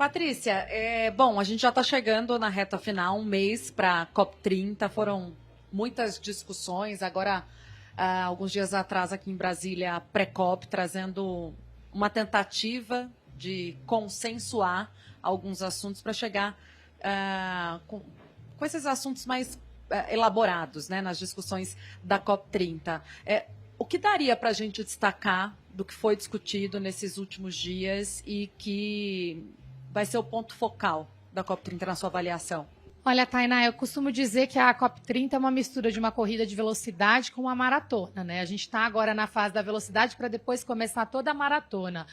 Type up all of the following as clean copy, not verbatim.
Patrícia, bom, a gente já está chegando na reta final, um mês para a COP30, foram muitas discussões, agora, alguns dias atrás aqui em Brasília, a pré-COP, trazendo uma tentativa de consensuar alguns assuntos para chegar com esses assuntos mais elaborados, né, nas discussões da COP30. O que daria para a gente destacar do que foi discutido nesses últimos dias e que vai ser o ponto focal da COP30 na sua avaliação? Olha, Tainá, eu costumo dizer que a COP30 é uma mistura de uma corrida de velocidade com uma maratona, né? A gente está agora na fase da velocidade para depois começar toda a maratona.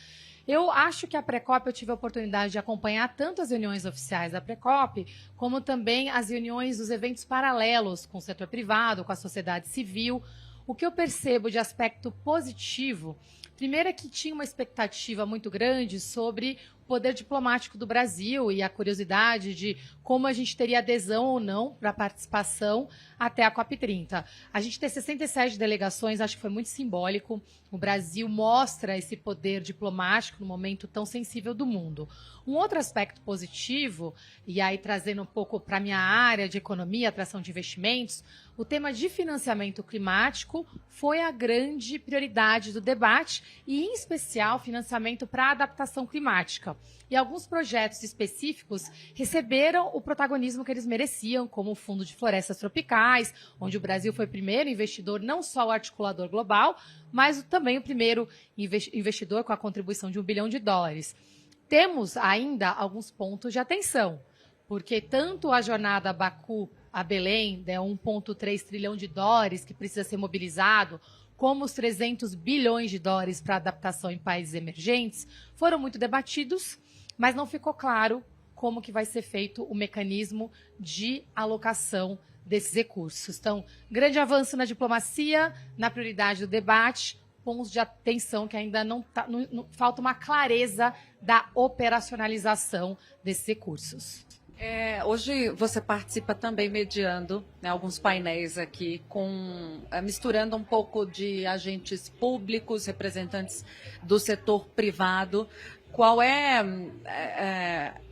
Eu acho que a pré-COP eu tive a oportunidade de acompanhar tanto as reuniões oficiais da pré-COP, como também as reuniões dos eventos paralelos com o setor privado, com a sociedade civil. O que eu percebo de aspecto positivo, primeiro é que tinha uma expectativa muito grande sobre o poder diplomático do Brasil e a curiosidade de como a gente teria adesão ou não para a participação até a COP30. A gente ter 67 delegações, acho que foi muito simbólico. O Brasil mostra esse poder diplomático no momento tão sensível do mundo. Um outro aspecto positivo, e aí trazendo um pouco para a minha área de economia, atração de investimentos, o tema de financiamento climático foi a grande prioridade do debate e, em especial, financiamento para a adaptação climática. E alguns projetos específicos receberam o protagonismo que eles mereciam, como o Fundo de Florestas Tropicais, onde o Brasil foi o primeiro investidor, não só o articulador global, mas também o primeiro investidor com a contribuição de $1 bilhão. Temos ainda alguns pontos de atenção, porque tanto a jornada Baku a Belém, né, 1,3 trilhão de dólares que precisa ser mobilizado, como os 300 bilhões de dólares para adaptação em países emergentes, foram muito debatidos, mas não ficou claro como que vai ser feito o mecanismo de alocação desses recursos. Então, grande avanço na diplomacia, na prioridade do debate, pontos de atenção que ainda não falta uma clareza da operacionalização desses recursos. Hoje você participa também mediando, né, alguns painéis aqui, misturando um pouco de agentes públicos, representantes do setor privado. Qual é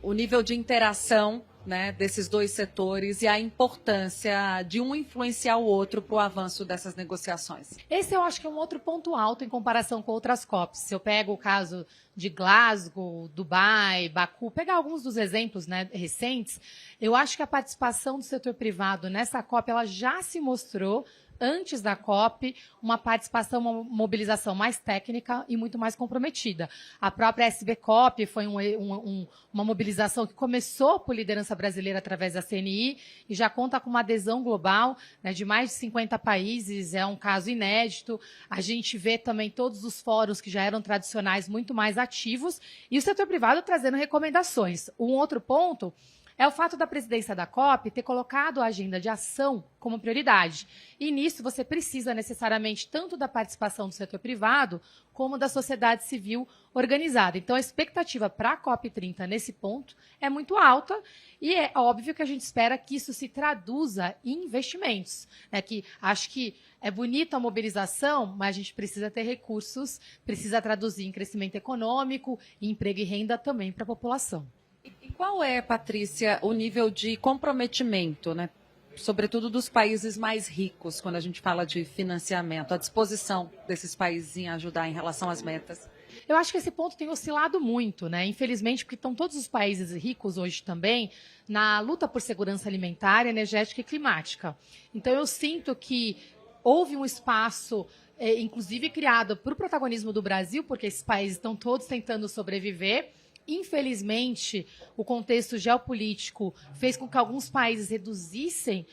o nível de interação, né, desses dois setores e a importância de um influenciar o outro para o avanço dessas negociações? Esse eu acho que é um outro ponto alto em comparação com outras COPs. Se eu pego o caso de Glasgow, Dubai, Baku, pegar alguns dos exemplos, né, recentes, eu acho que a participação do setor privado nessa COP ela já se mostrou antes da COP, uma participação, uma mobilização mais técnica e muito mais comprometida. A própria SBCOP foi uma mobilização que começou por liderança brasileira através da CNI e já conta com uma adesão global, né, de mais de 50 países, é um caso inédito. A gente vê também todos os fóruns que já eram tradicionais muito mais ativos e o setor privado trazendo recomendações. Um outro ponto é o fato da presidência da COP ter colocado a agenda de ação como prioridade. E nisso você precisa necessariamente tanto da participação do setor privado como da sociedade civil organizada. Então a expectativa para a COP30 nesse ponto é muito alta e é óbvio que a gente espera que isso se traduza em investimentos. Né? Que acho que é bonita a mobilização, mas a gente precisa ter recursos, precisa traduzir em crescimento econômico, emprego e renda também para a população. E qual é, Patrícia, o nível de comprometimento, né, sobretudo dos países mais ricos, quando a gente fala de financiamento, a disposição desses países em ajudar em relação às metas? Eu acho que esse ponto tem oscilado muito, né? Infelizmente, porque estão todos os países ricos hoje também na luta por segurança alimentar, energética e climática. Então, eu sinto que houve um espaço, inclusive criado por protagonismo do Brasil, porque esses países estão todos tentando sobreviver. Infelizmente, o contexto geopolítico fez com que alguns países reduzissem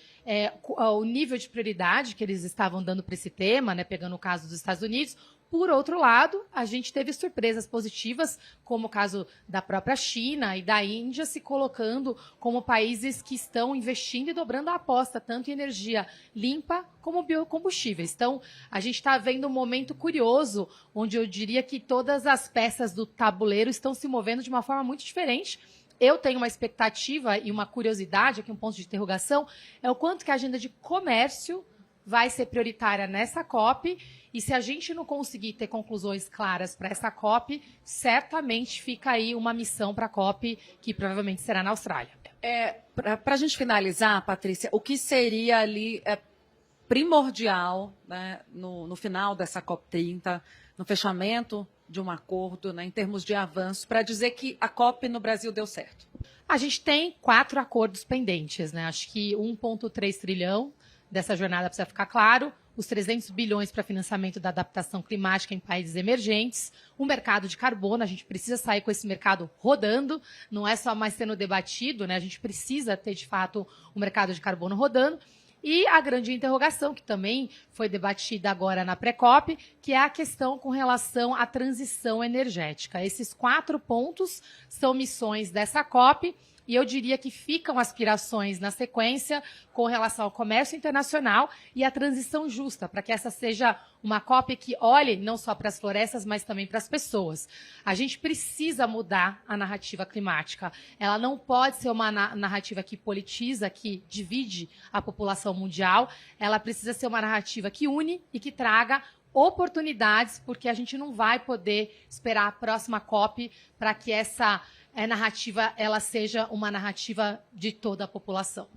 o nível de prioridade que eles estavam dando para esse tema, né, pegando o caso dos Estados Unidos. Por outro lado, a gente teve surpresas positivas, como o caso da própria China e da Índia se colocando como países que estão investindo e dobrando a aposta, tanto em energia limpa como biocombustíveis. Então, a gente está vendo um momento curioso, onde eu diria que todas as peças do tabuleiro estão se movendo de uma forma muito diferente. Eu tenho uma expectativa e uma curiosidade, aqui um ponto de interrogação, é o quanto que a agenda de comércio vai ser prioritária nessa COP, e se a gente não conseguir ter conclusões claras para essa COP, certamente fica aí uma missão para a COP, que provavelmente será na Austrália. Para a gente finalizar, Patrícia, o que seria ali primordial, né, no final dessa COP30, no fechamento de um acordo, né, em termos de avanço, para dizer que a COP no Brasil deu certo? A gente tem 4 acordos pendentes, né? Acho que 1,3 trilhão dessa jornada precisa ficar claro, os 300 bilhões para financiamento da adaptação climática em países emergentes, o mercado de carbono, a gente precisa sair com esse mercado rodando, não é só mais sendo debatido, né? A gente precisa ter, de fato, o mercado de carbono rodando. E a grande interrogação, que também foi debatida agora na pré-COP, que é a questão com relação à transição energética. Esses 4 pontos são missões dessa COP, e eu diria que ficam aspirações na sequência com relação ao comércio internacional e à transição justa, para que essa seja uma COP que olhe não só para as florestas, mas também para as pessoas. A gente precisa mudar a narrativa climática. Ela não pode ser uma narrativa que politiza, que divide a população mundial. Ela precisa ser uma narrativa que une e que traga oportunidades, porque a gente não vai poder esperar a próxima COP para que essa narrativa ela seja uma narrativa de toda a população.